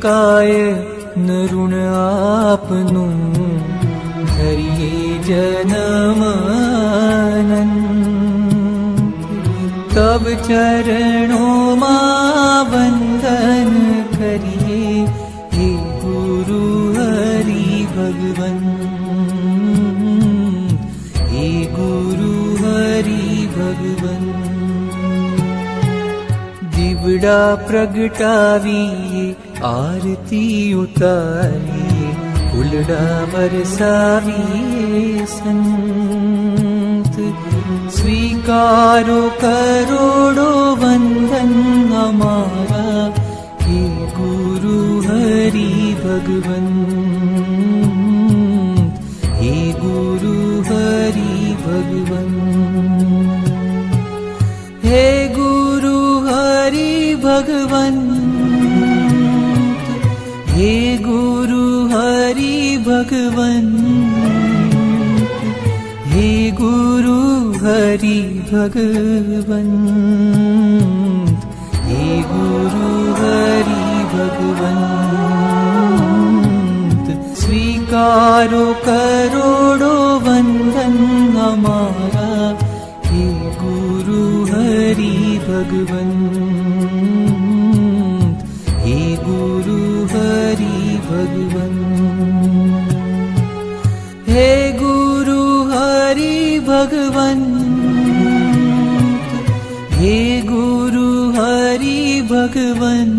શકાય ન ઋણ આપનું ધરીએ જન્મ તબ ચરણોમાં વંદન કરીએ હે ગુરુ હરિ ભગવન હે ગુરુ હરિ ભગવન દીવડા પ્રગટાવીએ આરતી ઉતારીએ ફૂલડા બરસાવીએ સંત સ્વીકારો કરોડો વંદન અમારા હે ગુરુ હરિ ભગવન હે ગુરુ હરિ ભગવન હે ગુરુ હરિ ભગવન હે ગુરુ હરિ ભગવન હે ગુરુ હરિ ભગવન હે ગુરુ હરિ ભગવન સ્વીકારો કરોડો વંદન અમારા હે ગુરુ હરિ ભગવન હે ગુરુ હરિ ભગવન હે ગુરુ હરિ ભગવન હે ગુરુ હરિ ભગવન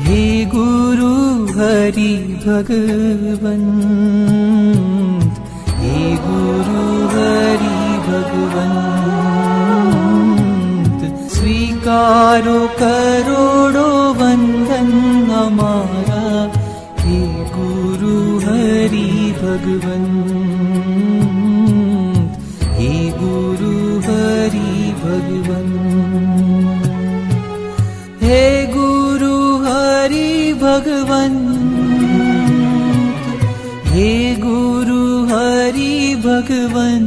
હે ગુરુ હરિ ભગવન હે ગુરુ હરિ ભગવન સ્વીકારો કરોડો વંદન અમારા હે ગુરુ હરિ ભગવન હે ગુરુ હરિ ભગવન હે ગુરુ હરિ ભગવન હે ગુરુ હરિ ભગવન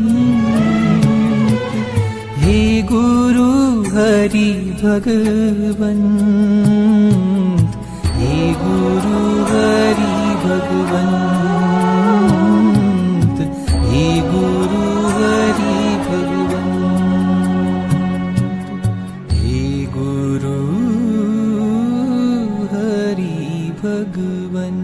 હે ગુરુ હરિ ભગવન હે ગુરુ હરિ ભગવન હે ગુરુ હરિ ભગવન હે ગુરુ હરિ ભગવન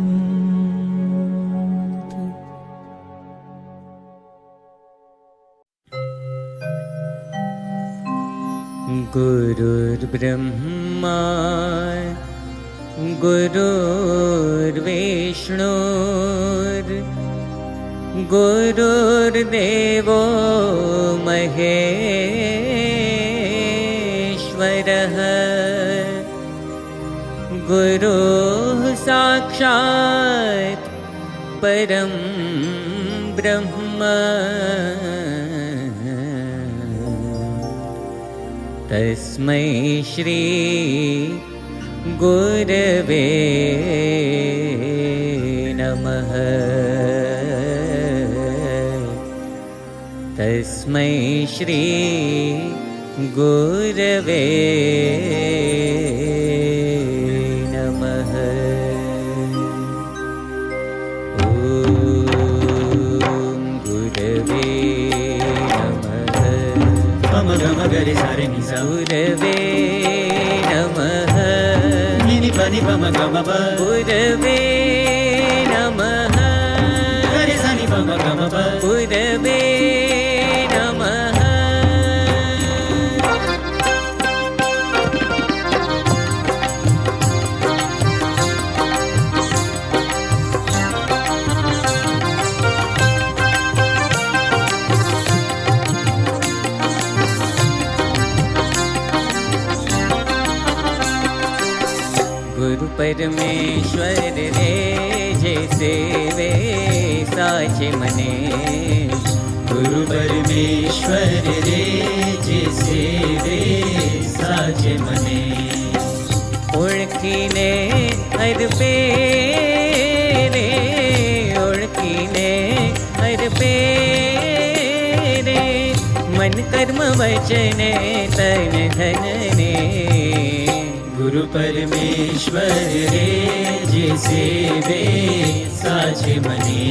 गुरुर्ब्रह्मा गुरुर्विष्णुर् गुरुर्देवो महेश्वरः गुरुः साक्षात् परं ब्रह्म तस्मै श्री गुरवे नमः तस्मै श्री गुरवे नमः ॐ गुरवे गरे सारे निसा गुरवे नमः निनि पनि पम गम प गुरवे नमः गरे सानि पम गम प गुरवे नमः गुरु परमेश्वर रे जे सेवे साचे मने गुरु परमेश्वर रे जे सेवे साचे मने ओळखीने अर्पे रे ओळखीने अर्पे रे मन कर्म वचने तन धन ने गुरु परमेश्वर रे जे सेवे साचे मने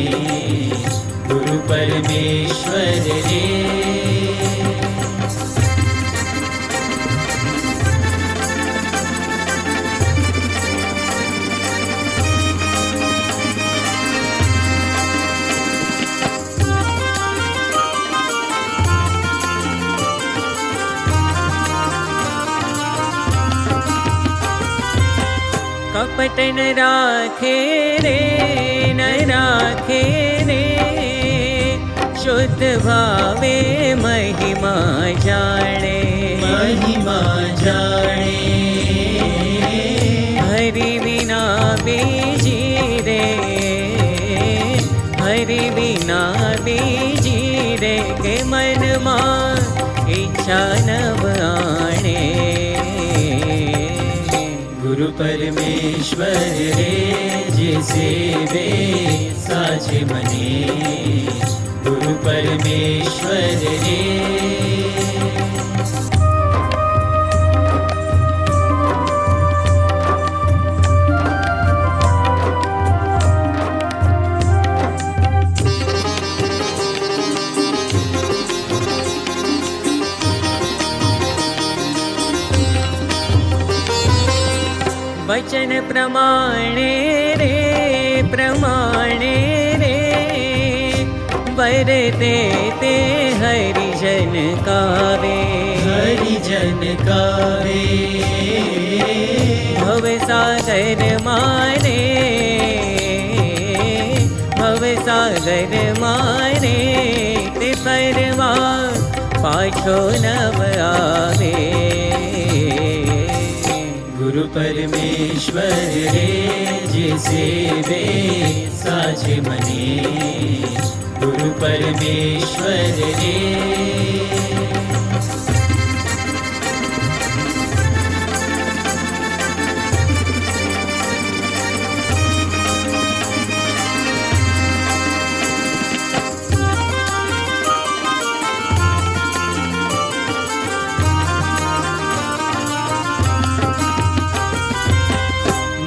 गुरु परमेश्वर रे कपट न राखे रे न राखे रे शुद्ध भावे महिमा जाने हरि बिना बीजी रे हरि बिना बीजी रे के मन मां इच्छा नव आणे गुरु परमेश्वर रे जे सेवे साचे मने गुरु परमेश्वर रे वचन प्रमाणे रे प्रमाणे रे वर देते हरिजन कावे भव सागर मारे भव सागर मारे ते परवा पाछो नव आवे गुरु परमेश्वर रे जे सेवे साचे मने गुरु परमेश्वर रे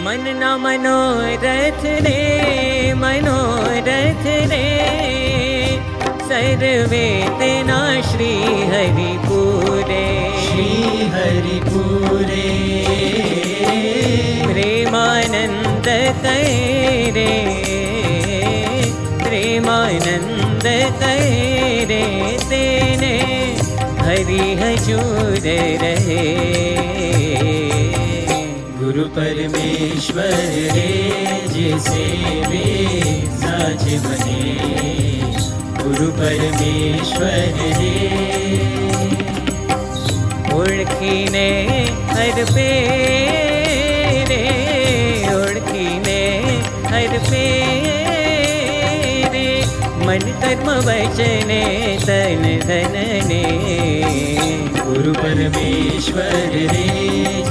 मन न मनोरथ रे मनोरथ रे सर्वे तेना श्री हरिपुरे प्रेमानंद करे प्रेमानंद करे तेने हरि हजूर रहे गुरु परमेश्वर रे जे सेवे साचे मने गुरु परमेश्वर रे ओळखीने हर पे रे ओळखीने हर पे रे मन कर्म वचने तन धनने गुरु परमेश्वर रे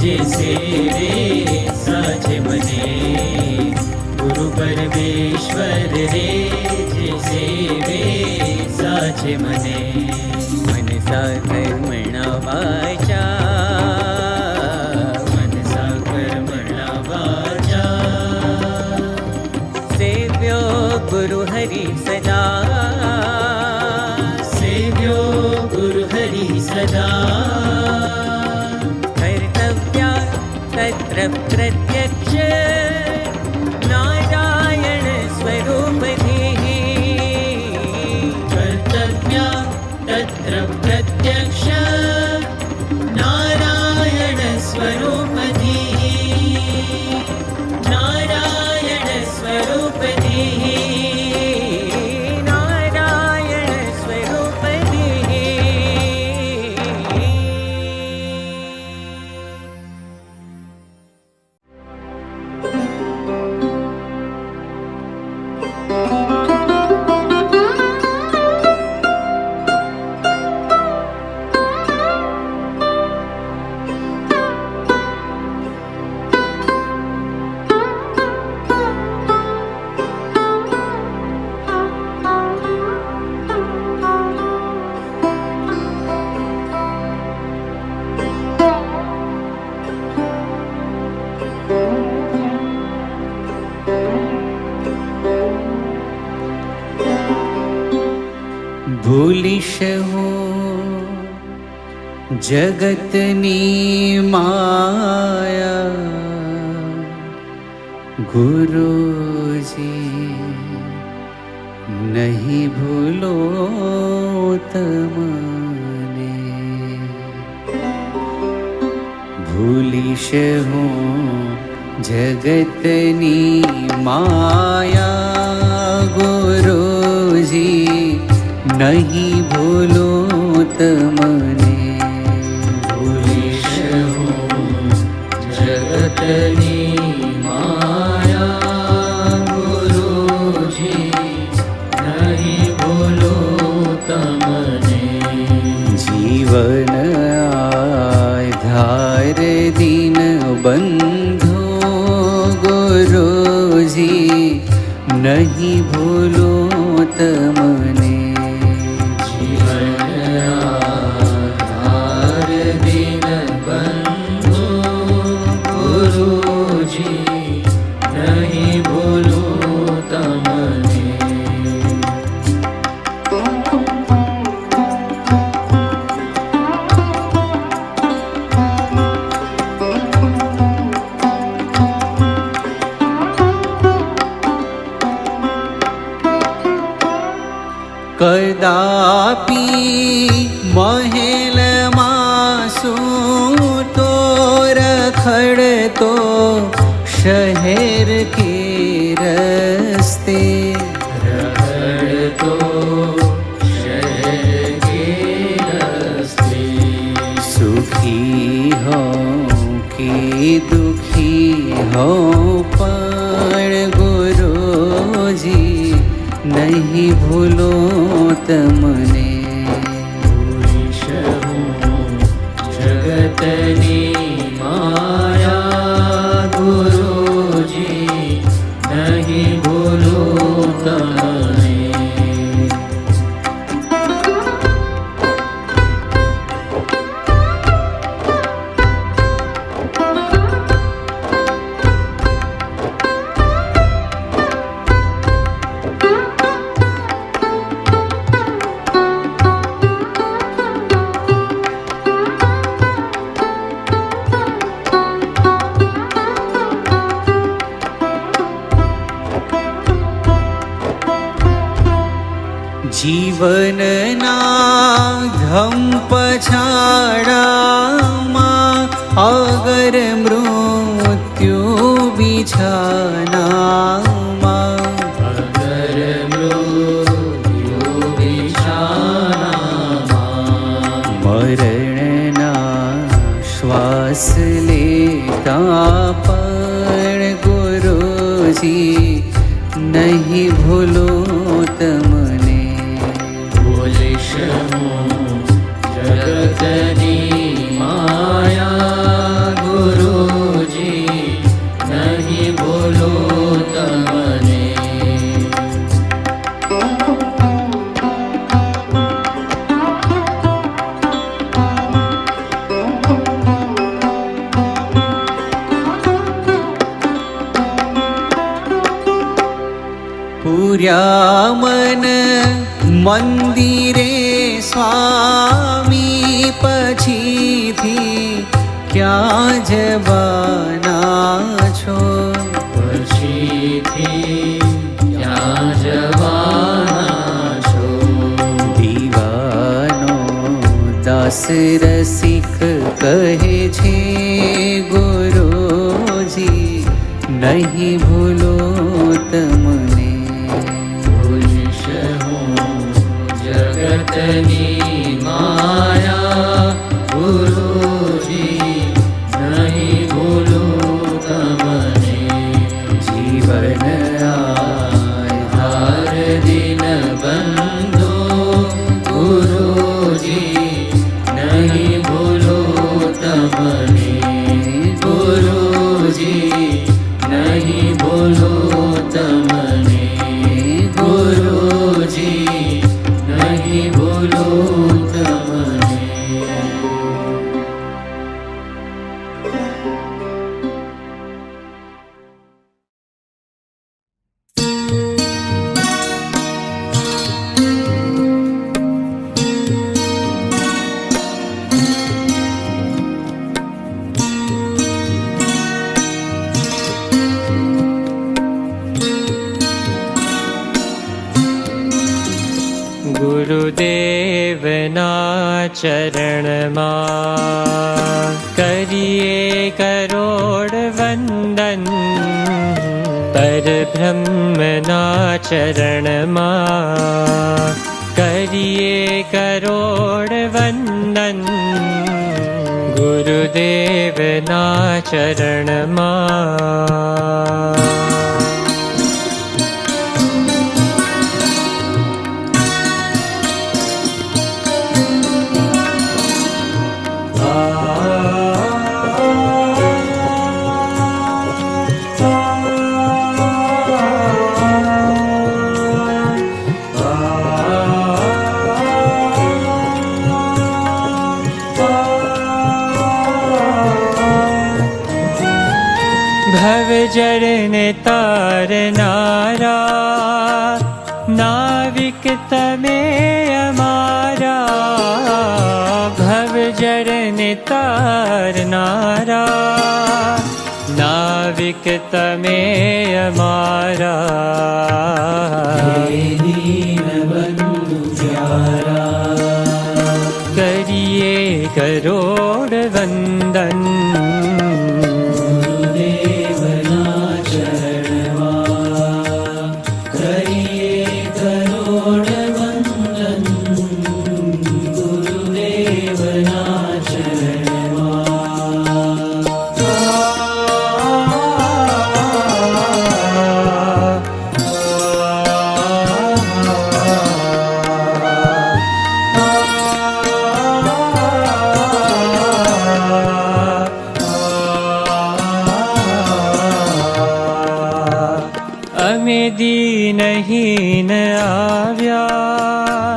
जे सेवे साचे मने गुरु परमेश्वर रे जे सेवे साचे मने मनसा कर्मणा वाचा मनसा कर्मणा वाचा सेव्यो गुरु हरि सदा सेव्यो गुरु हरि सदा कर्तव्या तत्र प्रत्यक्ष नारायण स्वरूपधिः कर्तव्या तत्र प्रत्यक्ष नारायण स्वरूपधिः नारायण स्वरूपधिः नारायण स्वरूपधिः ભૂલીશ હું જગતની માયા, ગુરુજી નહીં ભૂલો તમને. ભૂલીશ હું જગતની માયા, ગુરુજી નહીં ભૂલો તમને. ભૂલીશ હું જગતની માયા, ગુરુજી નહીં ભૂલો તમને. જીવન આધાર દીન બંધો, ગુરુજી નહીં ભૂલો તમને. કદાપી મહેલમાં સૂતો રખડતો શહેર કે રસ્તે, રખડતો શહેર કે રસ્તે. સુખી હો કે દુખી હો પણ ગુરુજી નહીં ભૂલો તમને. ભૂલીશ હું જગતની માયા, ગુરુજી નહીં ભૂલો તમને. જીવનના ધમ પછાડામાં અગર મૃત્યુ બિછાનામાં, અગર મૃત્યુ બિછાનામાં. મરણના શ્વાસ લેતા પણ ગુરુજી નહીં ભૂલો તમને. ભૂલીશ હું જગતની માયા, ગુરુજી નહીં ભૂલો તમને. પૂર્યા મન મંદિરે સ્વામી, પછીથી ક્યાં જવાના છો? પછીથી ક્યાં જવાના છો? દીવાનો દાસ રસિક કહે છે, ગુરુજી નહીં ભૂલો તમને. ભૂલીશ હું જગતની માયા, ગુરુજી નહીં ભૂલો તમને. જીવન આધાર દિન બંધો, ગુરુજી નહીં ભૂલો તમને. ગુરુજી નહીં ભૂલો તમને. ગુરુજી નહીં ભૂલો તમને. ચરણમાં કરીએ કરોડ વંદન, પરબ્રહ્મના ચરણમાં કરીએ કરોડ વંદન, ગુરુદેવના ચરણમાં. ભવજળને તારનારા નાવિક તમે અમારા, ભવજળને તારનારા નાવિક તમે અમારા. કરીએ કરોડ વંદન, દીનહીન આવ્યા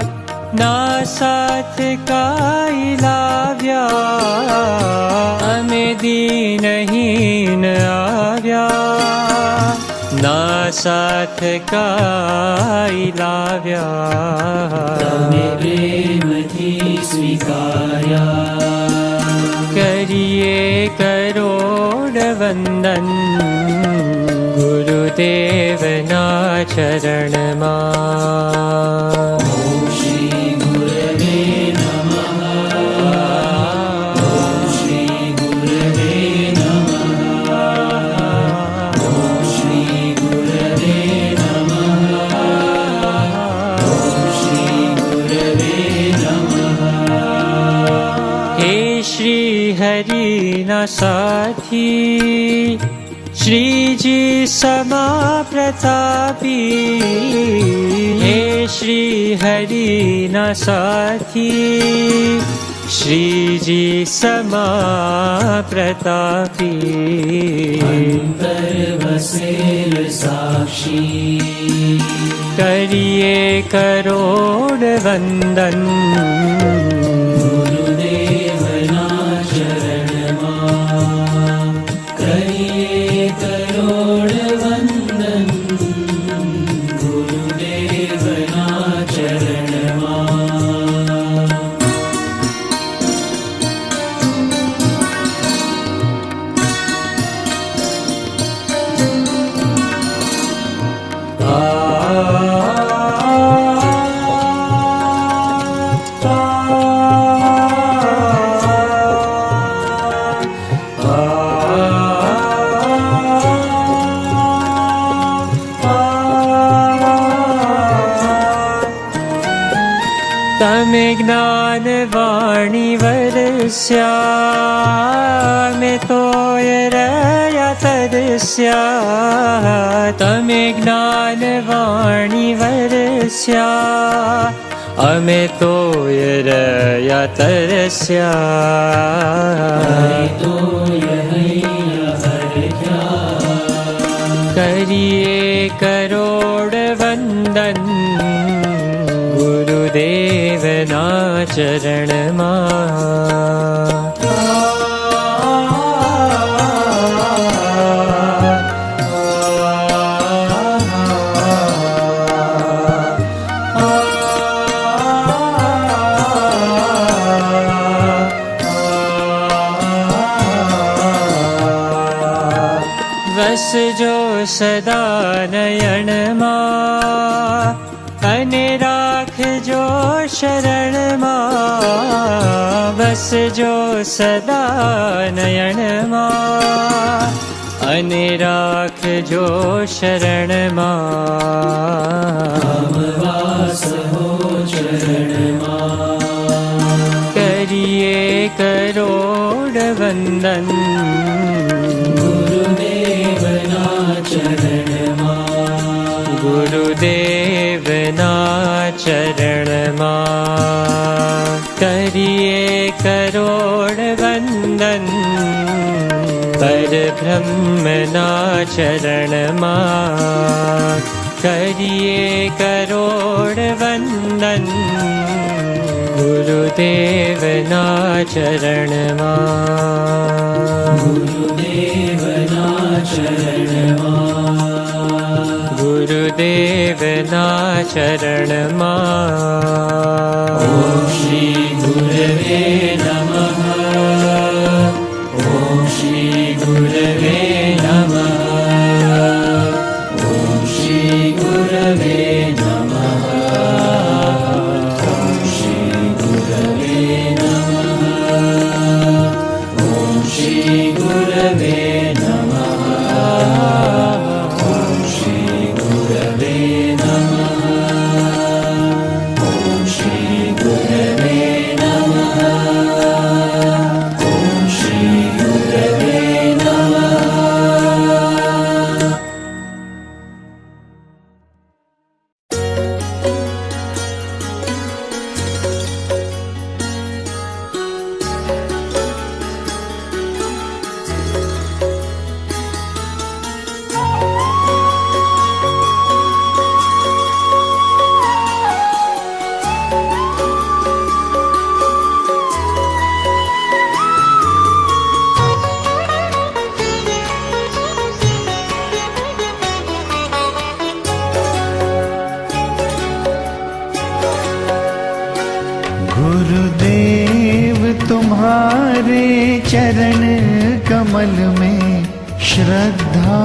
ના સાથ કાઈ લાવ્યા, અમે દીનહીન આવ્યા ના સાથ કાઈ લાવ્યા. તમે પ્રેમથી સ્વીકાર્યા કરીએ કરોડ વંદન, ગુરુદેવના ચરણમાં. ઓમ શ્રી ગુરવે નમઃ, ઓમ શ્રી ગુરવે નમઃ, ઓમ શ્રી ગુરવે નમઃ, ઓમ શ્રી ગુરવે નમઃ. હે શ્રી હરિના સાથી શ્રીજી સમા પ્રતાપી, હે શ્રી હરિના સાથી શ્રીજી સમા પ્રતાપી. અંતર વસેલ સાક્ષી કરીએ કરોડ વંદન, ગુરુદેવના ચરણમાં કરીએ કરોડ વંદન, ગુરુદેવના ચરણમાં. તમે જ્ઞાન વાણી વરસ્યા, મેં તોય રહ્યા તરસ્યા. તમે જ્ઞાન વાણી વરસ્યા, અમે તોય રહ્યા તરસ્યા. કરીએ કરોડ વંદન, ગુરુદેવના ચરણમાં. વસજો સદા નયનમાં અને રાખજો શરણમાં બસજો સદા નયનમાં અને રાખજો શરણમાં વાસ હો ચરણમાં કરીએ કરોડ વંદન ગુરુદેવના ચરણમાં ગુરુદેવના ચરણમાં કરીએ કરોડ વંદન પરબ્રહ્મના ચરણમાં કરીએ કરોડ વંદન ગુરુદેવના ચરણમાં ગુરુદેવના ચરણમાં ગુરુદેવના ચરણમાં ઓમ શ્રી ગુરવે નમઃ ઓમ શ્રી ગુરવે નમઃ ઓમ શ્રી ગુરવે નમઃ ઓમ શ્રી ગુરવે નમઃ ઓમ શ્રી ગુરવે નમઃ ઓમ શ્રી ગુરવે નમઃ ઓમ શ્રી ગુરવે નમઃ ઓમ શ્રી ગુરવે નમઃ गुरुदेव तुम्हारे चरण कमल में श्रद्धा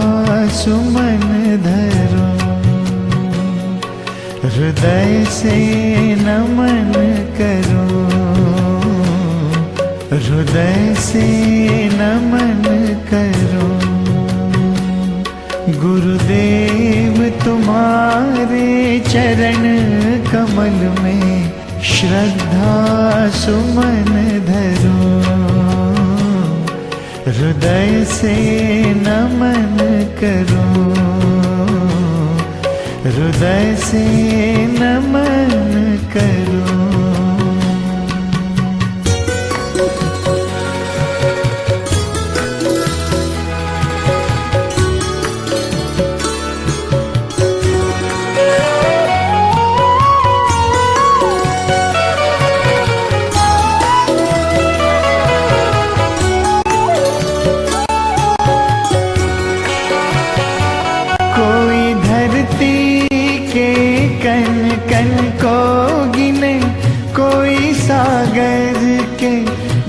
सुमन धरो हृदय से नमन करो हृदय से नमन करो गुरुदेव तुम्हारे चरण कमल में श्रद्धा सुमन धरो हृदय से नमन करो हृदय से नमन करो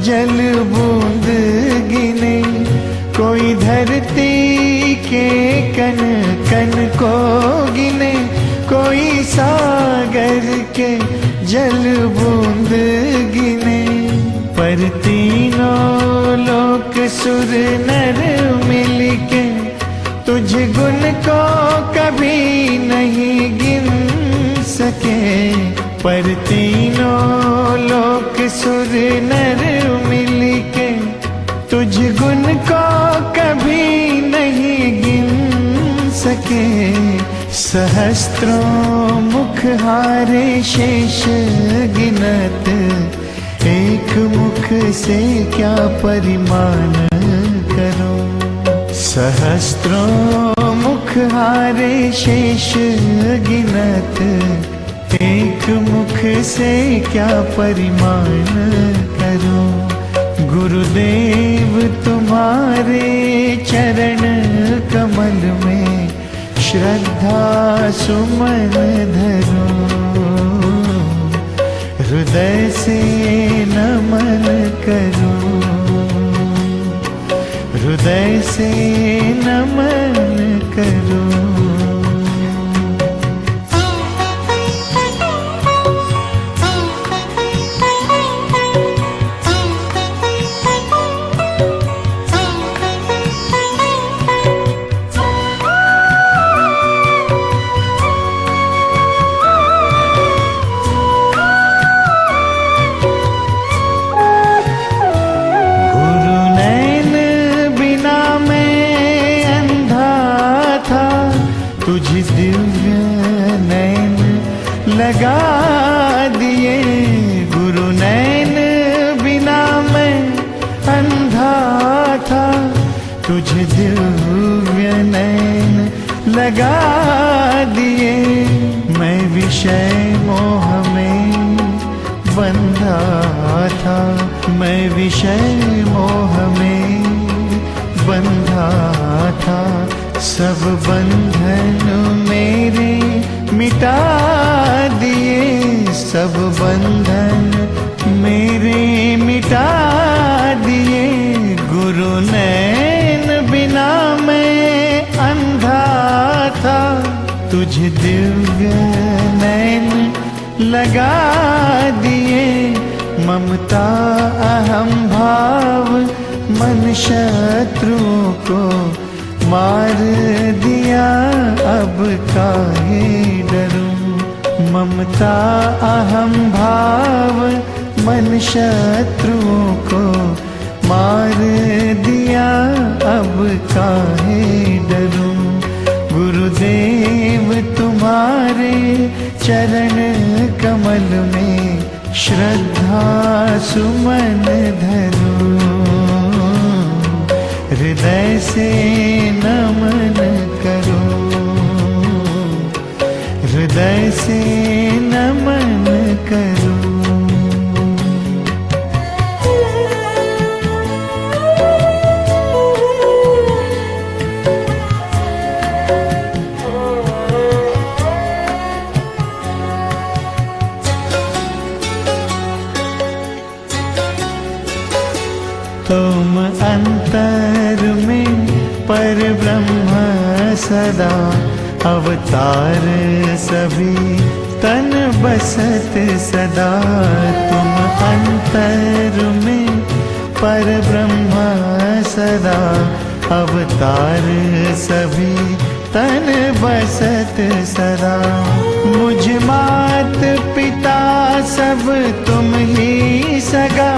जल बूंद गिने कोई धरती के कण कण को गिने कोई सागर के जल बूंद गिने पर तीनों लोक सुर नर मिलके तुझ गुण को कभी नहीं गिन सके पर तीनों लोक सुर नर मिलके तुझ गुण को कभी नहीं गिन सके सहस्त्रों मुख हारे शेष गिनत एक मुख से क्या परिमाण करो सहस्त्रों मुख हारे शेष गिनत एक मुख से क्या परिमाण करो गुरुदेव तुम्हारे चरण कमल में श्रद्धा सुमन धरो हृदय से नमन करो हृदय से नमन करो तुझ दिव्य नैन लगा दिए। गुरु नैन बिना मैं अंधा था, तुझ दिव्य नैन लगा दिए। मैं विषय मोह में बंधा था, मैं विषय मोह में बंधा था। सब बंधन मेरे मिटा दिए, सब बंधन मेरे मिटा दिए। गुरु नैन बिना मैं अंधा था, तुझ दिव्य नैन लगा दिए। ममता अहम भाव मन शत्रुओं को मार दिया, अब काहे डरूं। ममता अहम भाव मन शत्रुओं को मार दिया, अब काहे डरूं। गुरुदेव तुम्हारे चरण कमल में श्रद्धा सुमन धरूं। हृदय से नमन करो, हृदय से नमन करो। तुम अंतर में पर ब्रह्म सदा, अवतार सभी तन बसत सदा। तुम अंतर में पर ब्रह्म सदा, अवतार सभी तन बसत सदा। मुझ मात पिता सब तुम ही सगा,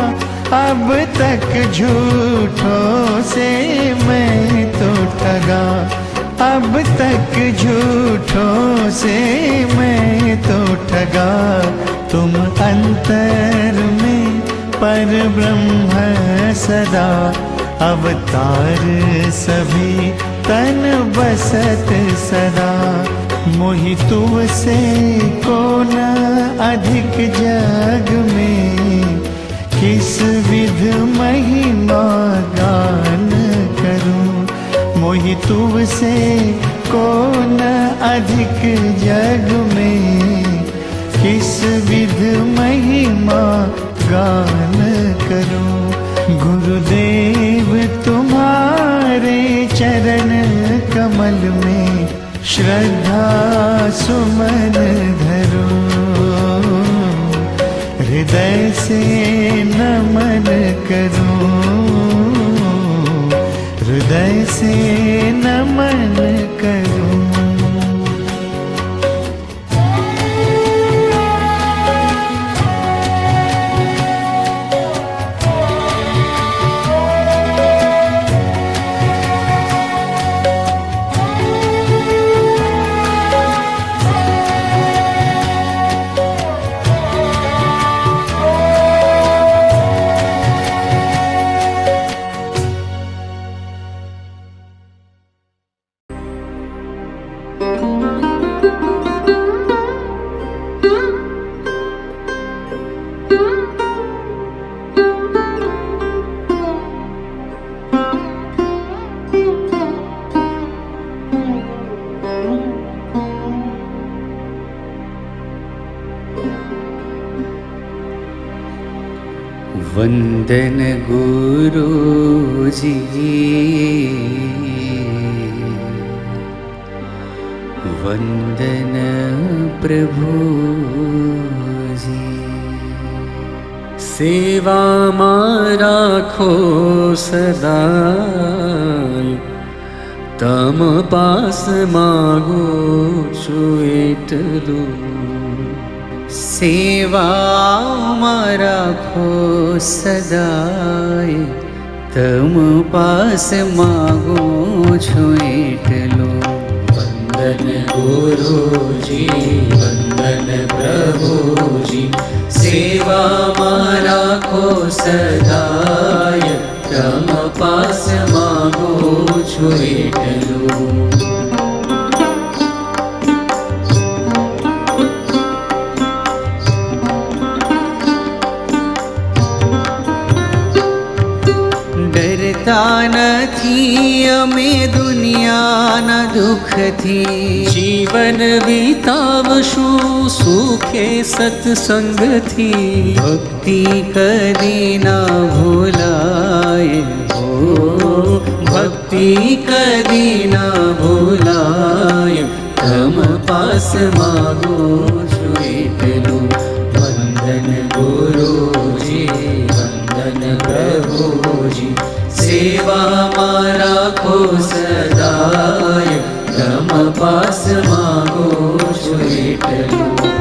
अब तक झूठों से मैं तो ठगा। अब तक झूठों से मैं तो ठगा। तुम अंतर में पर ब्रह्म सदा, अवतार सभी तन बसत सदा। मोहि तुमसे को न अधिक जग में, किस विध महिमा गान करूं। मोहि तुमसे को न अधिक जग में, किस विध महिमा गान करूं। गुरुदेव तुम्हारे चरण कमल में श्रद्धा सुमन धरूं। हृदय से नमन करूं, हृदय से नमन करूं। वंदन गुरुजी, वंदन प्रभुजी। सेवा में राखो सदाय, तम पास मागो छू एटलू। सेवा में राखो सदाय, तम पास मागो छू एटलो। वंदन गुरुजी वंदन प्रभुजी सेवा मारा को सदाय तम पास मागो छु એટલું ડરતા નથી અમે દુનિયાના દુઃખથી જીવન વિતાવશું સુખે સત્સંગથી ભક્તિ કદી ના ભૂલાય હો ભક્તિ કદી ના ભૂલાય તમ પાસ માગો છું એટલું વંદન ગુરુજી વંદન પ્રભુજી સેવામાં રાખો સદાય તમ પાસ માગો છું એટલું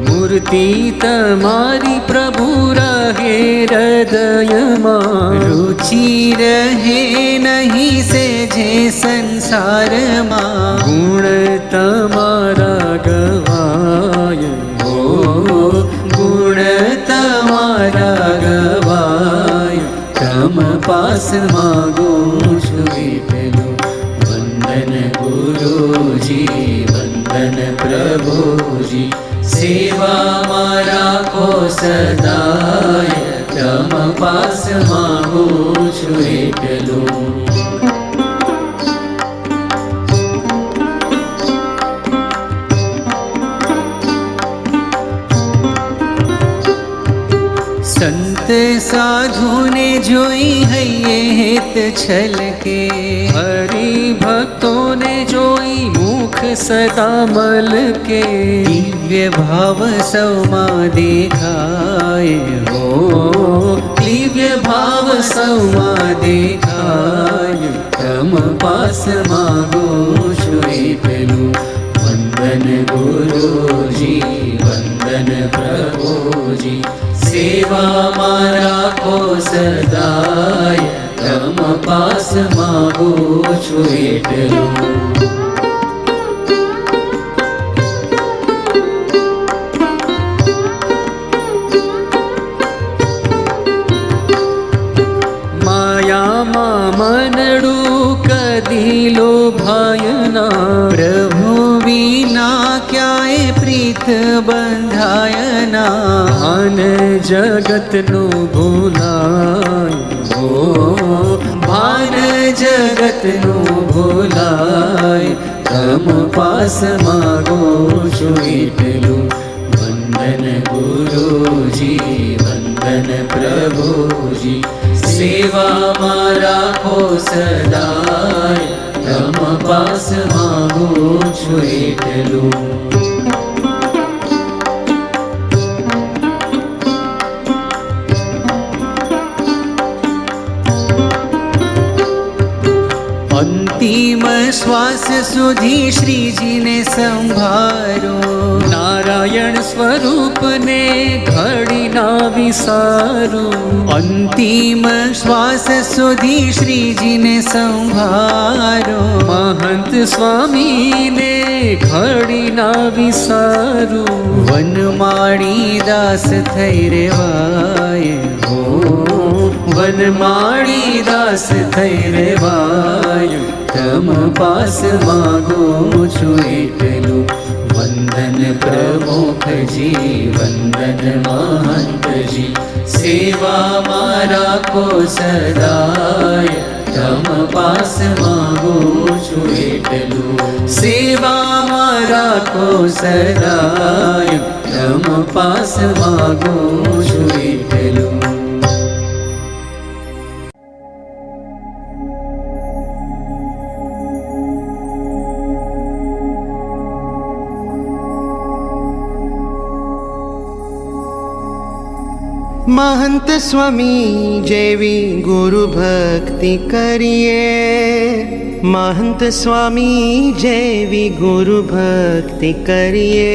મૂર્તિ તમારી પ્રભુ રહે હૃદયમાં રુચિ રહે નહીં સે જે સંસારમાં ગુણ તમારા ગવાય હો ગુણ તમારા ગવાય તમ પાસ માગો છું એટલું વંદન ગુરુજી વંદન પ્રભુજી સેવામાં રાખો સદાય તમ પાસ માગો છું એટલું સંત સાધુને જોઈ હૈયે હેત છલકે હરિભક્તોને જોઈ મુખ સદા મલકે દિવ્ય ભાવ સૌમાં દેખાય હો દિવ્ય ભાવ સૌમાં દેખાય તમ પાસ માગો છું એટલું વંદન ગુરુજી વંદન પ્રભુજી સેવામાં રાખો સદાય તમ પાસ માગો છું એટલું માયામાં મનડું કદી લોભાયના પ્રભુ વિના ક્યાંય પ્રીત બંધાયના ભાન જગતનું ભૂલાય હો ભાન જગતનું ભૂલાય તમ પાસ માગો છું એટલું વંદન ગુરુજી વંદન પ્રભુજી સેવામાં રાખો સદાય તમ પાસ માગો છું એટલું અંતિમ શ્વાસ સુધી શ્રીજીને સંભાળો નારાયણ સ્વરૂપને ઘડી ના વિસારું અંતિમ શ્વાસ સુધી શ્રીજીને સંભાળો મહંત સ્વામીને ઘડી ના વિસારું વનમાળી દાસ થઈ રેવાય હો વનમાળી દાસ થઈ રેવાય તમ પાસ માગો છું એટલું વંદન પ્રમુખજી વંદન મહંતજી સેવામાં રાખો સદાય તમ પાસ માગો છું એટલું સેવામાં રાખો સદાય તમ પાસ માગો છું એટલું महंत स्वामी जेवी गुरु भक्ति करिए महंत स्वामी जेवी गुरु भक्ति करिए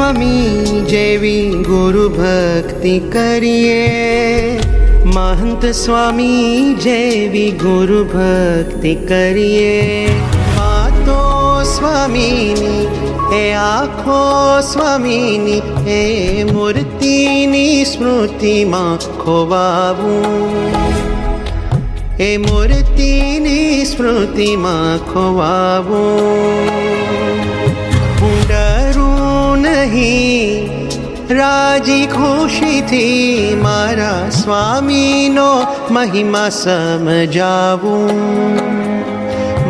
स्वामी जेवी गुरु भक्ति करिए, महंत स्वामी जेवी गुरु भक्ति करिए। वातो स्वामीनी ए आँखो स्वामीनी ए मूर्तिनी स्मृति मां खोवावूं, ए मूर्तिनी स्मृति मां खोवावूं। डरूं नहीं राजी खुशी थी मारा स्वामी नो महिमा समझावूं,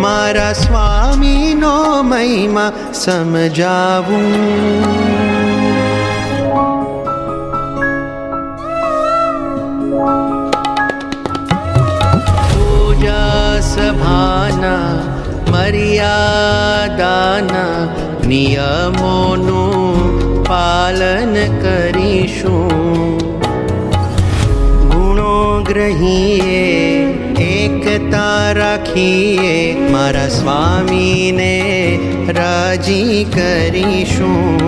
मारा स्वामी नो महिमा समझावूं। पूजा सभाना मर्यादाना नियमोનું પાલન કરીશું। ગુણો ગ્રહીએ એકતા રાખીએ, મારા સ્વામીને રાજી કરીશું।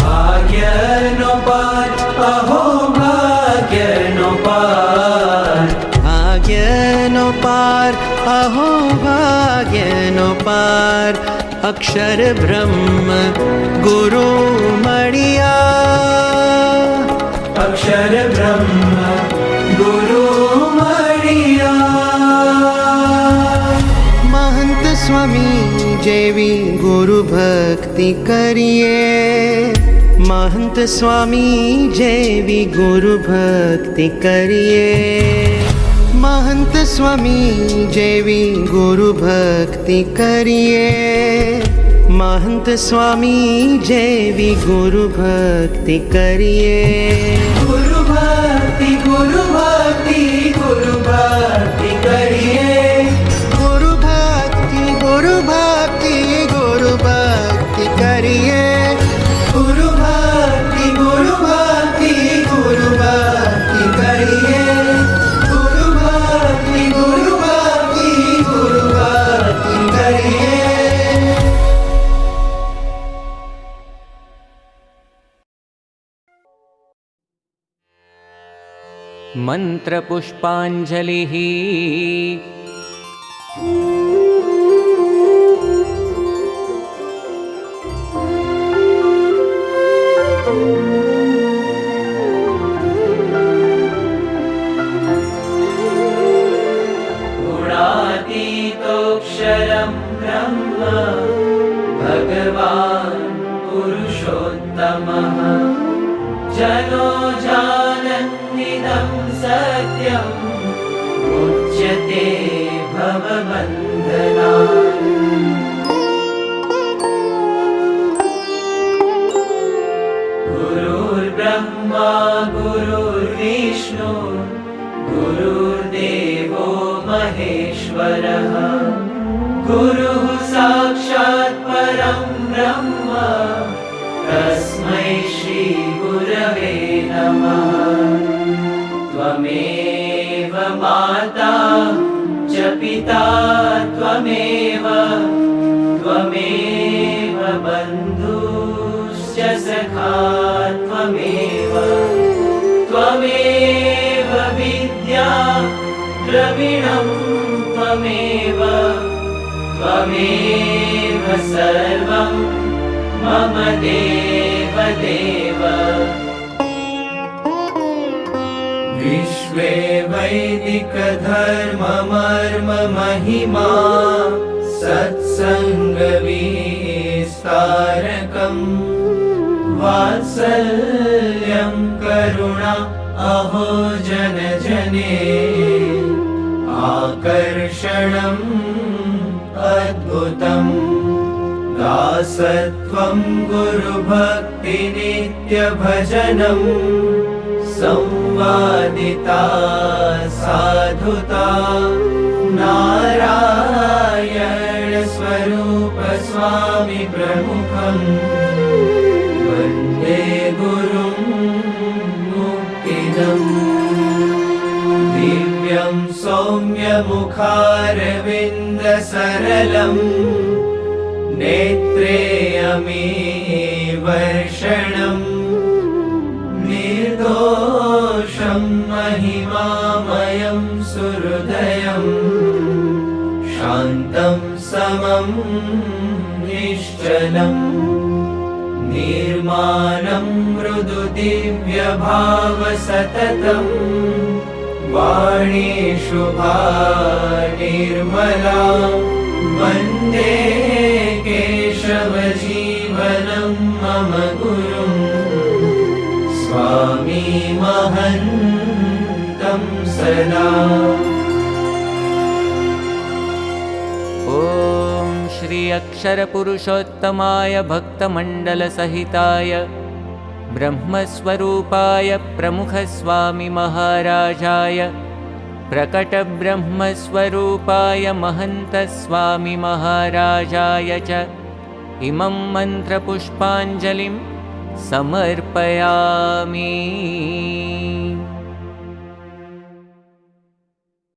ભાગ્યનો પાર અહો ભાગ્યનો પાર, ભાગ્યનો પાર અહો ભાગ્યનો પાર। अक्षर ब्रह्म गुरु मणिया, अक्षर ब्रह्म गुरु मणिया। महंत स्वामी जेवी गुरु भक्ति करिए, महंत स्वामी जेवी गुरु भक्ति करिए। महंत स्वामी जेवी गुरु भक्ति करिए, महंत स्वामी जेवी गुरु भक्ति करिए। गुरु भक्ति गुरु भक्ति गुरु भक्ति करिए, गुरु भक्ति गुरु भक्ति गुरु भक्ति करिए। गुरु भक्ति गुरु भक्ति गुरु भक्ति करिए, गुरु भक्ति गुरु भक्ति गुरु भक्ति करिए। मन्त्रपुष्पाञ्जलिः। गुणातीतोऽक्षरं ब्रह्म भगवान् पुरुषोत्तमः, जनो जानन्निदं सत्यम् उच्यते भवबन्धनात्। गुरुर्ब्रह्मा गुरुर्विष्णु गुरुर्देवो महेश्वरः, गुरुः साक्षात् परं ब्रह्म तस्मै श्री गुरवे नमः। त्वमेव माता च पिता त्वमेव, त्वमेव बन्धुश्च सखा त्वमेव, त्वमेव विद्या द्रविणं त्वमेव, त्वमेव सर्वं मम देव देव। विश्वे वैदिकधर्ममर्म महिमा सत्सङ्गविस्तारकम्, वात्सल्यं करुणा अहो जन जने, आकर्षणम् अद्भुतम्, दासत्वं गुरुभक्ति नित्यभजनम्, संवादिता साधुता नारायण स्वरूप स्वामी प्रमुखम्, वन्दे गुरुं मुक्तिदम्। दिव्यं सौम्यमुखारविन्दसरलम्, नेत्रे अमी वर्षणम् निर्दोषं महिमामयं सुहृदयम् शान्तं समं निश्चलम् निर्मानं मृदु दिव्यभावसततं वाणी शुभा निर्मला वन्दे केशवजीवनं मम गुरुं स्वामी महन्तं सदा। ॐ श्री अक्षरपुरुषोत्तमाय भक्तमण्डलसहिताय ब्रह्मस्वरूपाय प्रमुखस्वामी महाराजाय प्रकटब्रह्मस्वरूपाय महन्तस्वामी महाराजाय च इमं मन्त्रपुष्पाञ्जलिं समर्पयामि।